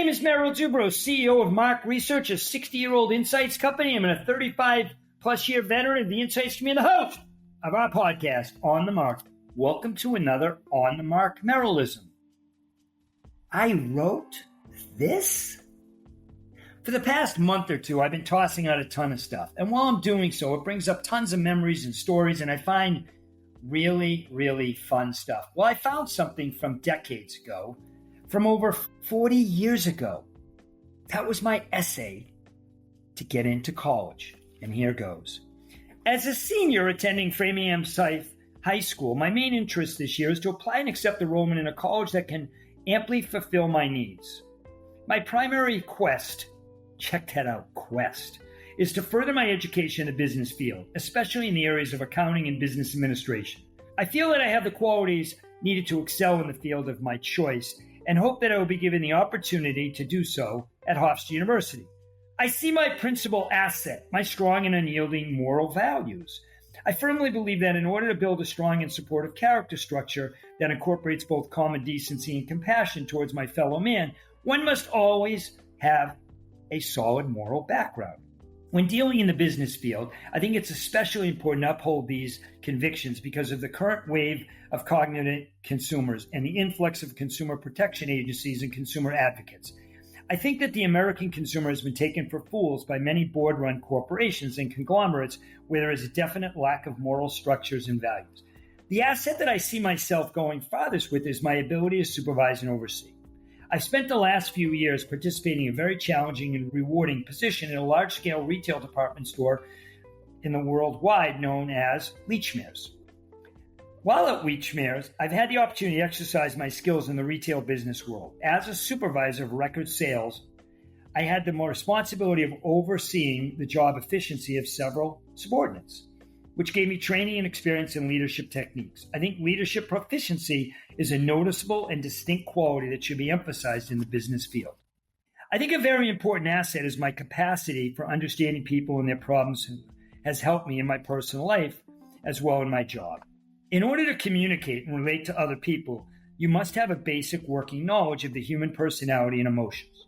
name is Merrill, CEO of Mark Research, a 60-year-old insights company. I'm a 35-plus year veteran of the insights community, the host of our podcast, On the Mark. Welcome to another On the Mark Merrillism. I wrote this? For the past month or two, I've been tossing out a ton of stuff. And while I'm doing so, it brings up tons of memories and stories, and I find really, really fun stuff. Well, I found something from decades ago, from over 40 years ago. That was my essay to get into college. And here goes. As a senior attending Framingham Scythe High School, my main interest this year is to apply and accept enrollment in a college that can amply fulfill my needs. My primary quest, check that out, quest, is to further my education in the business field, especially in the areas of accounting and business administration. I feel that I have the qualities needed to excel in the field of my choice and hope that I will be given the opportunity to do so at Hofstra University. I see my principal asset, my strong and unyielding moral values. I firmly believe that in order to build a strong and supportive character structure that incorporates both common decency and compassion towards my fellow man, one must always have a solid moral background. When dealing in the business field, I think it's especially important to uphold these convictions because of the current wave of cognizant consumers and the influx of consumer protection agencies and consumer advocates. I think that the American consumer has been taken for fools by many board-run corporations and conglomerates where there is a definite lack of moral structures and values. The asset that I see myself going farthest with is my ability to supervise and oversee. I've spent the last few years participating in a very challenging and rewarding position in a large-scale retail department store in the worldwide known as Lechmere's. While at Lechmere's, I've had the opportunity to exercise my skills in the retail business world. As a supervisor of record sales, I had the responsibility of overseeing the job efficiency of several subordinates, which gave me training and experience in leadership techniques. I think leadership proficiency is a noticeable and distinct quality that should be emphasized in the business field. I think a very important asset is my capacity for understanding people and their problems has helped me in my personal life as well in my job. In order to communicate and relate to other people, you must have a basic working knowledge of the human personality and emotions.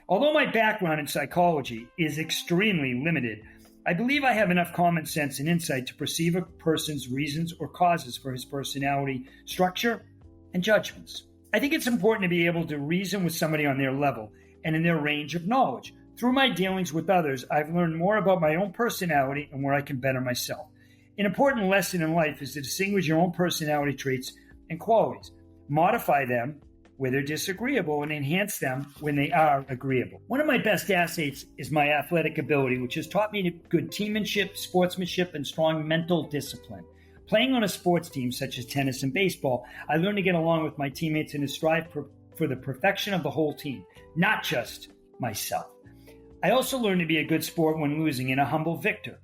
Although my background in psychology is extremely limited, I believe I have enough common sense and insight to perceive a person's reasons or causes for his personality, structure, and judgments. I think it's important to be able to reason with somebody on their level and in their range of knowledge. Through my dealings with others, I've learned more about my own personality and where I can better myself. An important lesson in life is to distinguish your own personality traits and qualities, modify them where they're disagreeable, and enhance them when they are agreeable. One of my best assets is my athletic ability, which has taught me good teammanship, sportsmanship, and strong mental discipline. Playing on a sports team such as tennis and baseball, I learned to get along with my teammates and to strive for the perfection of the whole team, not just myself. I also learned to be a good sport when losing and a humble victor.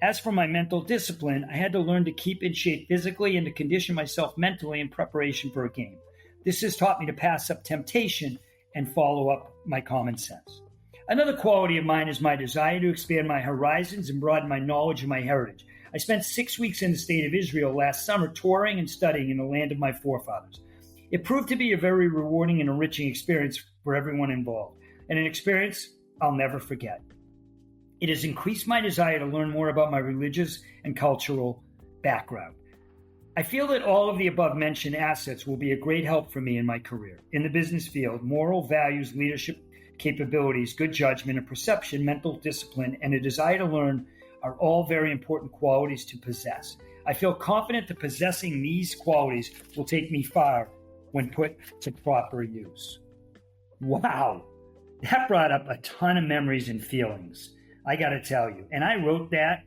As for my mental discipline, I had to learn to keep in shape physically and to condition myself mentally in preparation for a game. This has taught me to pass up temptation and follow up my common sense. Another quality of mine is my desire to expand my horizons and broaden my knowledge of my heritage. I spent 6 weeks in the state of Israel last summer touring and studying in the land of my forefathers. It proved to be a very rewarding and enriching experience for everyone involved, and an experience I'll never forget. It has increased my desire to learn more about my religious and cultural background. I feel that all of the above-mentioned assets will be a great help for me in my career. In the business field, moral values, leadership capabilities, good judgment and perception, mental discipline, and a desire to learn are all very important qualities to possess. I feel confident that possessing these qualities will take me far when put to proper use. Wow, that brought up a ton of memories and feelings, I got to tell you. And I wrote that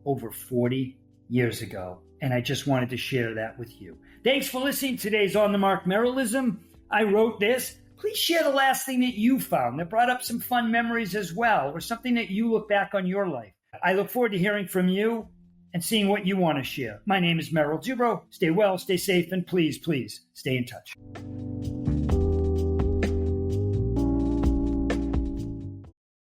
over 40 years ago. And I just wanted to share that with you. Thanks for listening to today's On the Mark Merrillism. I wrote this. Please share the last thing that you found that brought up some fun memories as well, or something that you look back on your life. I look forward to hearing from you and seeing what you want to share. My name is Merrill. Stay well, stay safe, and please, please stay in touch.